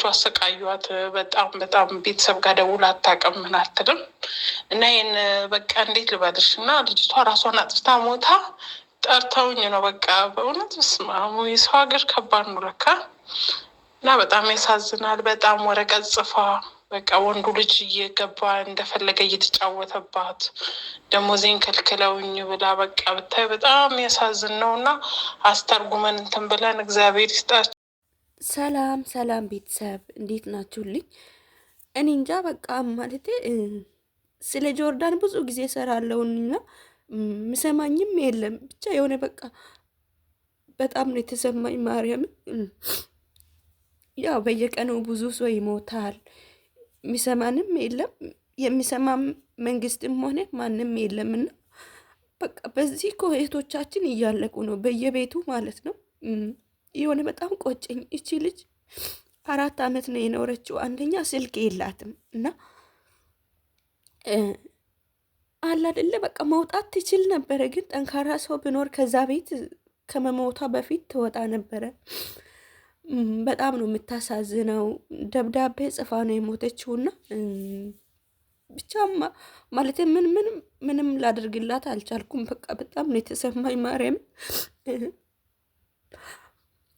አሰቃዩት። በጣም በጣም ቤተሰብ ጋር ደውላ አታውቅም፣ ምን አትልም። እና ይህን በቃ እንዴት ልበልሽ እና ልጅቷ ራሷን አጥፍታ ሞታ ጠርተውኝ ነው። በቃ በእውነት ስማሙ የሰው ሀገር ከባድ ነው ለካ። እና በጣም ያሳዝናል። በጣም ወረቀት ጽፋ በቃ ወንዱ ልጅ እየገባ እንደፈለገ እየተጫወተባት ደሞዜን ከልክለውኝ ብላ በቃ ብታይ በጣም ያሳዝን ነው። እና አስተርጉመን እንትን ብለን እግዚአብሔር ይስጣቸው። ሰላም ሰላም ቤተሰብ እንዴት ናችሁልኝ? እኔ እንጃ በቃ ማለቴ ስለ ጆርዳን ብዙ ጊዜ እሰራለሁና ምሰማኝም የለም። ብቻ የሆነ በቃ በጣም ነው የተሰማኝ። ማርያምን ያው በየቀኑ ብዙ ሰው ይሞታል፣ የሚሰማንም የለም። የሚሰማም መንግስትም ሆነ ማንም የለምና በቃ በዚህ እኮ እህቶቻችን እያለቁ ነው በየቤቱ ማለት ነው። የሆነ በጣም ቆጨኝ። እቺ ልጅ 4 ዓመት ነው የኖረችው። አንደኛ ስልክ የላትም እና አለ አይደለ በቃ መውጣት ትችል ነበረ። ግን ጠንካራ ሰው ብኖር ከዛ ቤት ከመሞቷ በፊት ትወጣ ነበረ። በጣም ነው የምታሳዝነው። ደብዳቤ ጽፋ ነው የሞተችውና ብቻ ማለት ምንም ላደርግላት አልቻልኩም። በቃ በጣም ነው የተሰማኝ። ማርያም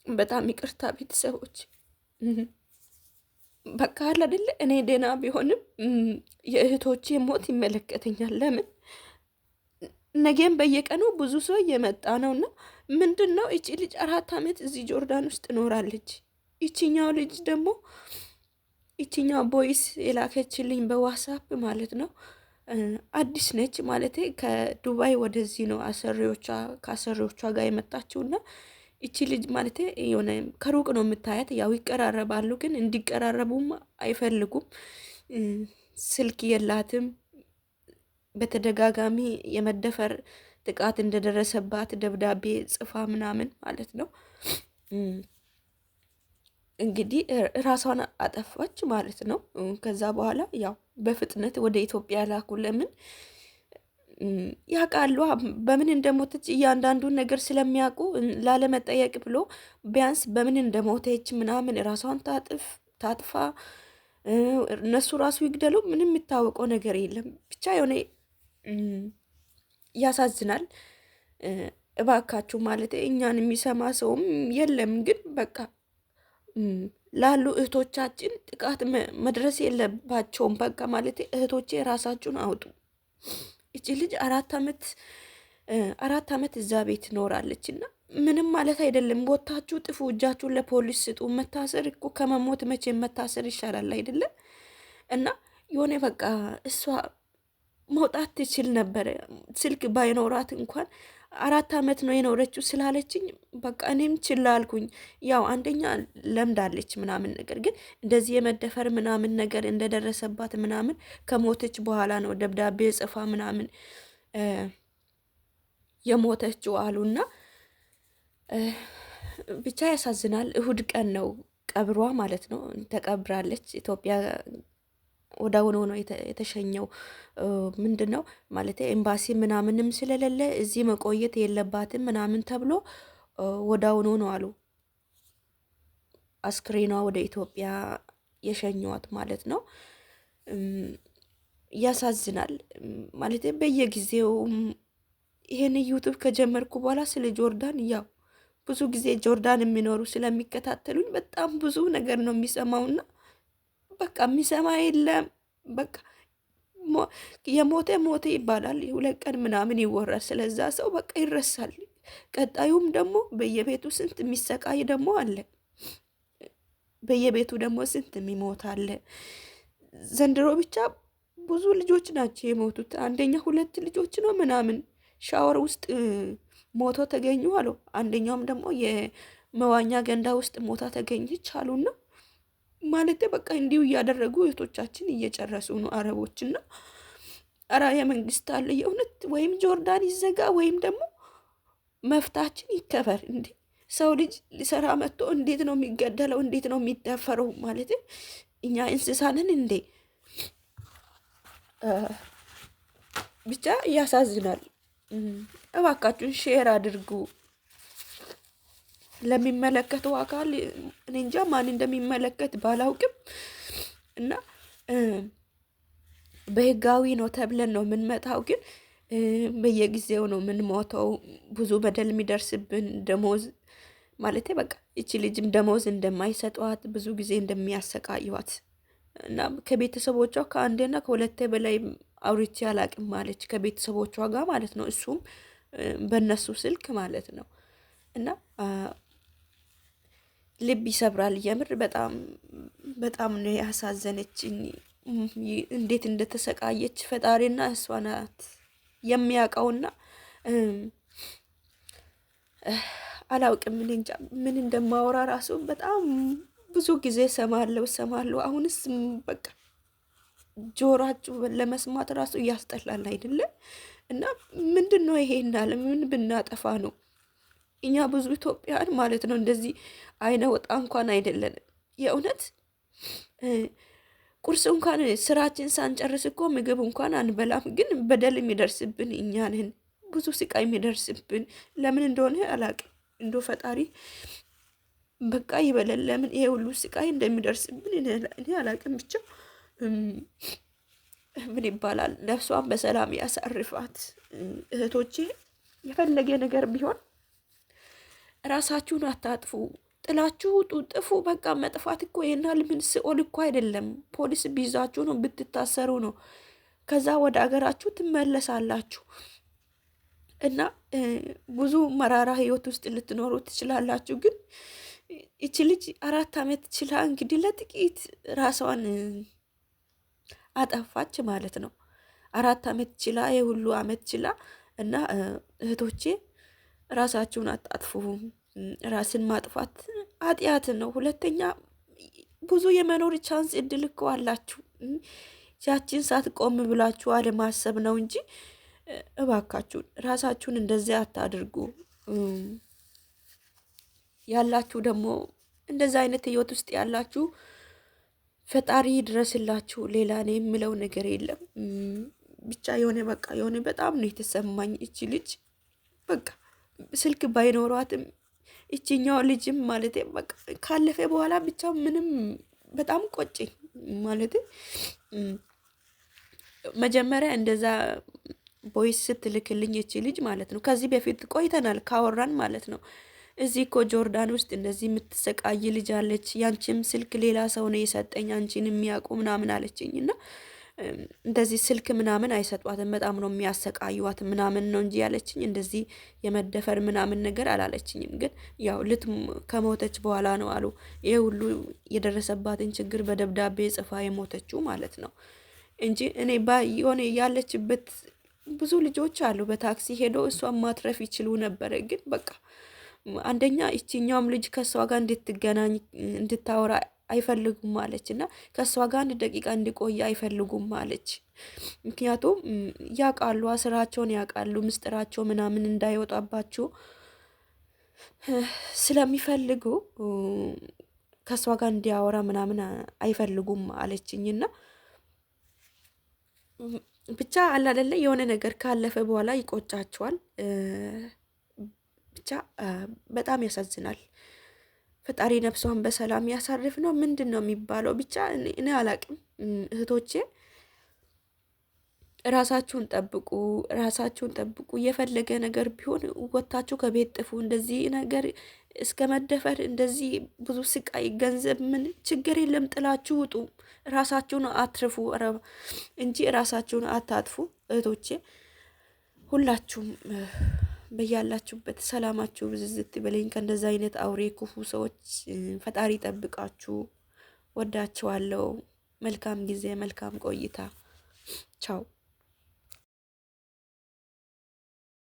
በጣም ይቅርታ ቤተሰቦች። በቃ አለ አይደለ እኔ ደህና ቢሆንም የእህቶቼ ሞት ይመለከተኛል። ለምን ነገም በየቀኑ ብዙ ሰው እየመጣ ነውና ምንድን ነው እቺ ልጅ 4 ዓመት እዚህ ጆርዳን ውስጥ ኖራለች። ይቺኛው ልጅ ደግሞ ይቺኛው ቦይስ የላከችልኝ በዋትስአፕ ማለት ነው አዲስ ነች ማለት ከዱባይ ወደዚህ ነው ከአሰሪዎቿ ጋር የመጣችውና እቺ ልጅ ማለት የሆነ ከሩቅ ነው የምታያት። ያው ይቀራረባሉ፣ ግን እንዲቀራረቡም አይፈልጉም። ስልክ የላትም። በተደጋጋሚ የመደፈር ጥቃት እንደደረሰባት ደብዳቤ ጽፋ ምናምን ማለት ነው። እንግዲህ ራሷን አጠፋች ማለት ነው። ከዛ በኋላ ያው በፍጥነት ወደ ኢትዮጵያ ላኩ። ለምን ያውቃሉ በምን እንደሞተች እያንዳንዱን ነገር ስለሚያውቁ ላለመጠየቅ ብሎ ቢያንስ በምን እንደሞተች ምናምን ራሷን ታጥፋ እነሱ ራሱ ይግደሉ ምንም የሚታወቀው ነገር የለም። ብቻ የሆነ ያሳዝናል። እባካችሁ ማለት እኛን የሚሰማ ሰውም የለም። ግን በቃ ላሉ እህቶቻችን ጥቃት መድረስ የለባቸውም። በቃ ማለት እህቶቼ ራሳችሁን አውጡ። እቺ ልጅ 4 ዓመት እዛ ቤት ኖራለች እና ምንም ማለት አይደለም። ወታችሁ ጥፉ፣ እጃችሁን ለፖሊስ ስጡ። መታሰር እኮ ከመሞት መቼ መታሰር ይሻላል አይደለም? እና የሆነ በቃ እሷ መውጣት ትችል ነበረ። ስልክ ባይኖራት እንኳን 4 ዓመት ነው የኖረችው ስላለችኝ በቃ እኔም ችላ አልኩኝ። ያው አንደኛ ለምዳለች ምናምን ነገር፣ ግን እንደዚህ የመደፈር ምናምን ነገር እንደደረሰባት ምናምን ከሞተች በኋላ ነው ደብዳቤ ጽፋ ምናምን የሞተችው አሉና ብቻ ያሳዝናል። እሁድ ቀን ነው ቀብሯ ማለት ነው። ተቀብራለች ኢትዮጵያ። ወዳውኑ ነው የተሸኘው። ምንድን ነው ማለት ኤምባሲ ምናምንም ስለሌለ እዚህ መቆየት የለባትም ምናምን ተብሎ ወዳውኑ ነው አሉ አስክሬኗ ወደ ኢትዮጵያ የሸኘዋት ማለት ነው። ያሳዝናል ማለት በየጊዜው ይሄን ዩቱብ ከጀመርኩ በኋላ ስለ ጆርዳን ያው ብዙ ጊዜ ጆርዳን የሚኖሩ ስለሚከታተሉኝ በጣም ብዙ ነገር ነው የሚሰማውና በቃ የሚሰማ የለም። በቃ የሞተ ሞተ ይባላል። 2 ቀን ምናምን ይወራል ስለዛ ሰው በቃ ይረሳል። ቀጣዩም ደግሞ በየቤቱ ስንት የሚሰቃይ ደግሞ አለ። በየቤቱ ደግሞ ስንት የሚሞት አለ። ዘንድሮ ብቻ ብዙ ልጆች ናቸው የሞቱት። አንደኛ 2 ልጆች ነው ምናምን ሻወር ውስጥ ሞቶ ተገኙ አሉ። አንደኛውም ደግሞ የመዋኛ ገንዳ ውስጥ ሞታ ተገኘች አሉና ማለት በቃ እንዲሁ እያደረጉ እህቶቻችን እየጨረሱ ነው አረቦችና። አራ የመንግስት አለ የእውነት ወይም ጆርዳን ይዘጋ ወይም ደግሞ መፍታችን ይከበር። እንዴ ሰው ልጅ ሊሰራ መጥቶ እንዴት ነው የሚገደለው? እንዴት ነው የሚደፈረው? ማለት እኛ እንስሳንን እንዴ? ብቻ ያሳዝናል። እባካችሁን ሼር አድርጉ። ለሚመለከተው አካል እኔ እንጃ ማን እንደሚመለከት ባላውቅም እና በህጋዊ ነው ተብለን ነው የምንመጣው፣ ግን በየጊዜው ነው የምንሞተው። ብዙ በደል የሚደርስብን ደሞዝ ማለቴ በቃ እቺ ልጅም ደሞዝ እንደማይሰጧት ብዙ ጊዜ እንደሚያሰቃዩት እና ከቤተሰቦቿ ከአንዴና ከሁለቴ በላይ አውርቼ አላቅም ማለች፣ ከቤተሰቦቿ ጋር ማለት ነው። እሱም በእነሱ ስልክ ማለት ነው። እና ልብ ይሰብራል የምር። በጣም በጣም ነው ያሳዘነችኝ። እንዴት እንደተሰቃየች ፈጣሪና እሷ ናት የሚያውቀውና አላውቅም። እኔ እንጃ ምን እንደማወራ ራሱ በጣም ብዙ ጊዜ ሰማለሁ። አሁንስ በቃ ጆሯችሁ ለመስማት ራሱ እያስጠላል አይደለም? እና ምንድን ነው ይሄ? እናለ ምን ብናጠፋ ነው? እኛ ብዙ ኢትዮጵያን ማለት ነው እንደዚህ አይነ ወጣ እንኳን አይደለንም። የእውነት ቁርስ እንኳን ስራችን ሳንጨርስ እኮ ምግብ እንኳን አንበላም። ግን በደል የሚደርስብን እኛ ነን፣ ብዙ ስቃይ የሚደርስብን ለምን እንደሆነ አላቅም። እንዶ ፈጣሪ በቃ ይበለን። ለምን ይሄ ሁሉ ስቃይ እንደሚደርስብን እኔ አላቅም። ብቻ ምን ይባላል፣ ነፍሷን በሰላም ያሳርፋት። እህቶቼ የፈለገ ነገር ቢሆን ራሳችሁን አታጥፉ፣ ጥላችሁ ውጡ፣ ጥፉ። በቃ መጥፋት እኮ ይሄናል ምን ሲኦል እኮ አይደለም። ፖሊስ ቢይዛችሁ ነው ብትታሰሩ ነው። ከዛ ወደ አገራችሁ ትመለሳላችሁ እና ብዙ መራራ ህይወት ውስጥ ልትኖሩ ትችላላችሁ። ግን እቺ ልጅ 4 ዓመት ችላ እንግዲህ ለጥቂት ራሷን አጠፋች ማለት ነው። 4 ዓመት ችላ፣ የሁሉ ዓመት ችላ እና እህቶቼ ራሳችሁን አታጥፉ። ራስን ማጥፋት ኃጢአት ነው። ሁለተኛ ብዙ የመኖር ቻንስ እድል እኮ አላችሁ። ያችን ሰዓት ቆም ብላችሁ አለማሰብ ነው እንጂ እባካችሁን ራሳችሁን እንደዚያ አታድርጉ። ያላችሁ ደግሞ እንደዛ አይነት ህይወት ውስጥ ያላችሁ ፈጣሪ ድረስላችሁ። ሌላ እኔ የምለው ነገር የለም። ብቻ የሆነ በቃ የሆነ በጣም ነው የተሰማኝ። እቺ ልጅ በቃ ስልክ ባይኖሯትም እቺኛው ልጅም ማለት በቃ ካለፈ በኋላ ብቻ ምንም በጣም ቆጨኝ ማለት መጀመሪያ እንደዛ ቦይስ ስትልክልኝ እቺ ልጅ ማለት ነው። ከዚህ በፊት ቆይተናል ካወራን ማለት ነው። እዚህ እኮ ጆርዳን ውስጥ እንደዚህ የምትሰቃይ ልጅ አለች፣ ያንቺም ስልክ ሌላ ሰው ነው የሰጠኝ አንቺን የሚያውቁ ምናምን አለችኝ። እና እንደዚህ ስልክ ምናምን አይሰጧትም፣ በጣም ነው የሚያሰቃዩዋት ምናምን ነው እንጂ ያለችኝ እንደዚህ የመደፈር ምናምን ነገር አላለችኝም። ግን ያው ከሞተች በኋላ ነው አሉ ይሄ ሁሉ የደረሰባትን ችግር በደብዳቤ ጽፋ የሞተችው ማለት ነው እንጂ እኔ የሆነ ያለችበት ብዙ ልጆች አሉ በታክሲ ሄዶ እሷን ማትረፍ ይችሉ ነበረ። ግን በቃ አንደኛ እቺኛውም ልጅ ከእሷ ጋር እንድትገናኝ እንድታወራ አይፈልጉም አለች እና ከእሷ ጋር 1 ደቂቃ እንዲቆይ አይፈልጉም አለች። ምክንያቱም ያውቃሉ፣ ስራቸውን ያውቃሉ፣ ምስጢራቸው ምናምን እንዳይወጣባቸው ስለሚፈልጉ ከእሷ ጋር እንዲያወራ ምናምን አይፈልጉም አለችኝና ብቻ አላደለ የሆነ ነገር ካለፈ በኋላ ይቆጫቸዋል። ብቻ በጣም ያሳዝናል። ፈጣሪ ነፍሷን በሰላም ያሳርፍ ነው ምንድን ነው የሚባለው? ብቻ እኔ አላቅም። እህቶቼ ራሳችሁን ጠብቁ፣ ራሳችሁን ጠብቁ። የፈለገ ነገር ቢሆን ወታችሁ ከቤት ጥፉ። እንደዚህ ነገር እስከ መደፈር እንደዚህ ብዙ ስቃይ፣ ገንዘብ ምን ችግር የለም ጥላችሁ ውጡ። ራሳችሁን አትርፉ እንጂ ራሳችሁን አታጥፉ። እህቶቼ ሁላችሁም በያላችሁበት ሰላማችሁ ብዝዝት በለኝ። ከእንደዛ አይነት አውሬ ክፉ ሰዎች ፈጣሪ ጠብቃችሁ። ወዳችኋለሁ። መልካም ጊዜ፣ መልካም ቆይታ። ቻው